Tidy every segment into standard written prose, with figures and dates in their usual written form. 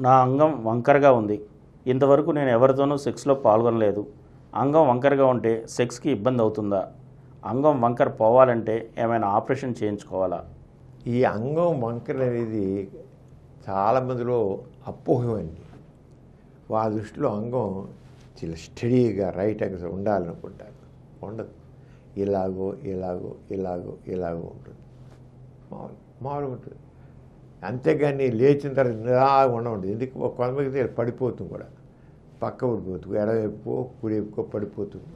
నా అంగం వంకరగా ఉంది. ఇంతవరకు నేను ఎవరితోనూ సెక్స్లో పాల్గొనలేదు. అంగం వంకరగా ఉంటే సెక్స్కి ఇబ్బంది అవుతుందా? అంగం వంకర పోవాలంటే ఏమైనా ఆపరేషన్ చేయించుకోవాలా? ఈ అంగం వంకర అనేది చాలామందిలో అపోహమండి. వాళ్ళ దృష్టిలో అంగం చాలా స్టడీగా రైట్ యాంగిల్స్ ఉండాలనుకుంటారు. ఉండదు. ఇలాగో ఉంటుంది. మామూలుగా ఉంటుంది. అంతేగాని లేచిన తర్వాత ఇలా ఉండదు. ఎందుకు కొంతమంది పడిపోతుంది కూడా, పక్క పడిపోతుంది, ఎడవైపు కుడివైపు పడిపోతుంది.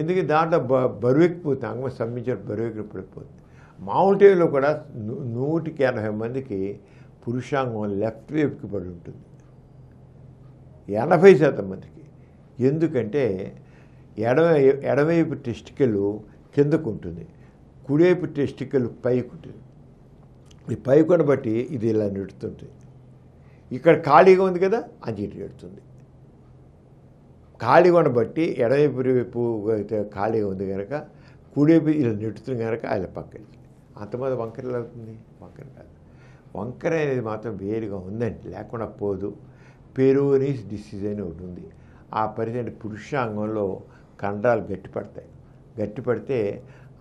ఎందుకు దాంట్లో బరువు ఎక్కిపోతుంది, అంగం సంబంధించిన బరువు ఎక్కి పడిపోతుంది. మామూలు టైంలో కూడా 180 మందికి పురుషాంగం లెఫ్ట్ వైపుకి పడి ఉంటుంది, 80% మందికి. ఎందుకంటే ఎడవైపు టెస్టికల్ కిందకు ఉంటుంది, కుడివైపు టెస్టికల్ పైకి ఉంటుంది. ఈ పైకొన బట్టి ఇది ఇలా నెడుతుంటుంది. ఇక్కడ ఖాళీగా ఉంది కదా, అది ఇటు నెడుతుంది. ఖాళీగా బట్టి ఎడవైపు ఖాళీగా ఉంది కనుక కుడివైపు ఇలా నెడుతుంది కనుక ఆయన పక్కకి. అంతమంది వంకరలు అవుతుంది. వంకర కాదు. వంకర అనేది మాత్రం వేరుగా ఉందండి, లేకుండా పోదు. పెరోనిస్ డిసీజ్ అని ఒకటి ఉంది. ఆ పరిస్థితి పురుషాంగంలో కండరాలు గట్టిపడితే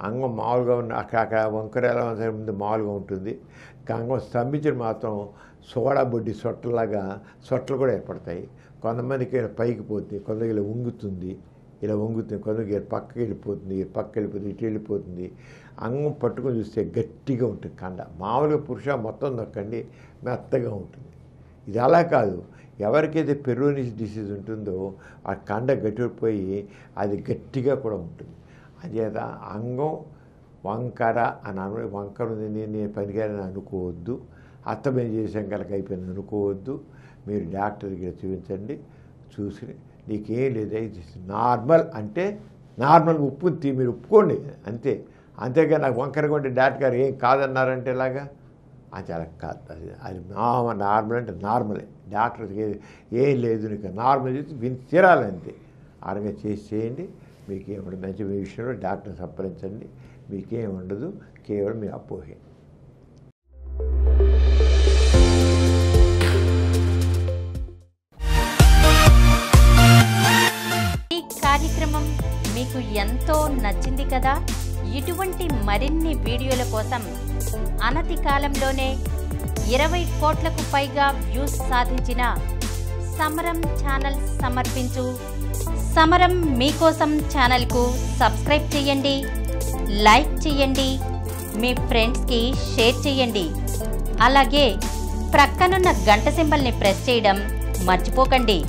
అంగం మామూలుగా ఉన్న అక్కడ వంకర ఎలా ముందు మామూలుగా ఉంటుంది. అంగం స్తంభించిన మాత్రం సోడా బొడ్డి సొట్టలు కూడా ఏర్పడతాయి. కొంతమందికి పైకి పోతుంది, కొంతమందికి ఇలా వంగుతుంది, కొంతమందికి పక్కకి వెళ్ళిపోతుంది, ఇటు వెళ్ళిపోతుంది. అంగం పట్టుకొని చూస్తే గట్టిగా ఉంటుంది కండ. మామూలుగా పురుష మొత్తం నొక్కండి, మెత్తగా ఉంటుంది. ఇది అలా కాదు. ఎవరికైతే పెరోనిస్ డిసీజ్ ఉంటుందో ఆ కండ గట్టిపోయి అది గట్టిగా కూడా ఉంటుంది. అంచేత అంగం వంకర అని వంకర ఉంది, నేను పనికిరాని అనుకోవద్దు, అత్తమేం చేసాం కనుక అయిపోయింది అనుకోవద్దు. మీరు డాక్టర్ దగ్గర చూపించండి, చూసి నీకేం లేదా ఇది నార్మల్ అంటే నార్మల్ మీరు ఒప్పుకోండి అంతే. అంతేగాని నాకు వంకరగా ఉంటే డాక్టర్ గారు ఏం కాదన్నారంటే ఇలాగా అది అలా కాదు. అది నార్మల్ అంటే నార్మలే. డాక్టర్కి ఏం లేదు, నీకు నార్మల్ చేసి విని తీరాలంతే. అరగా చేయండి. మీకేముండదు. మంచి విషయంలో డాక్టర్ని సంప్రదించండి. మీకేం ఉండదు, కేవలం మీ అపోహే. ఈ కార్యక్రమం మీకు ఎంతో నచ్చింది కదా. ఇటువంటి మరిన్ని వీడియోల కోసం అనతి కాలంలోనే 20 కోట్లకు పైగా వ్యూస్ సాధించిన సమరం ఛానల్ సమర్పించు సమరం మీకోసం ఛానల్కు సబ్స్క్రైబ్ చేయండి, లైక్ చేయండి, మీ ఫ్రెండ్స్కి షేర్ చేయండి. అలాగే ప్రక్కనున్న గంట సింబల్ని ప్రెస్ చేయడం మర్చిపోకండి.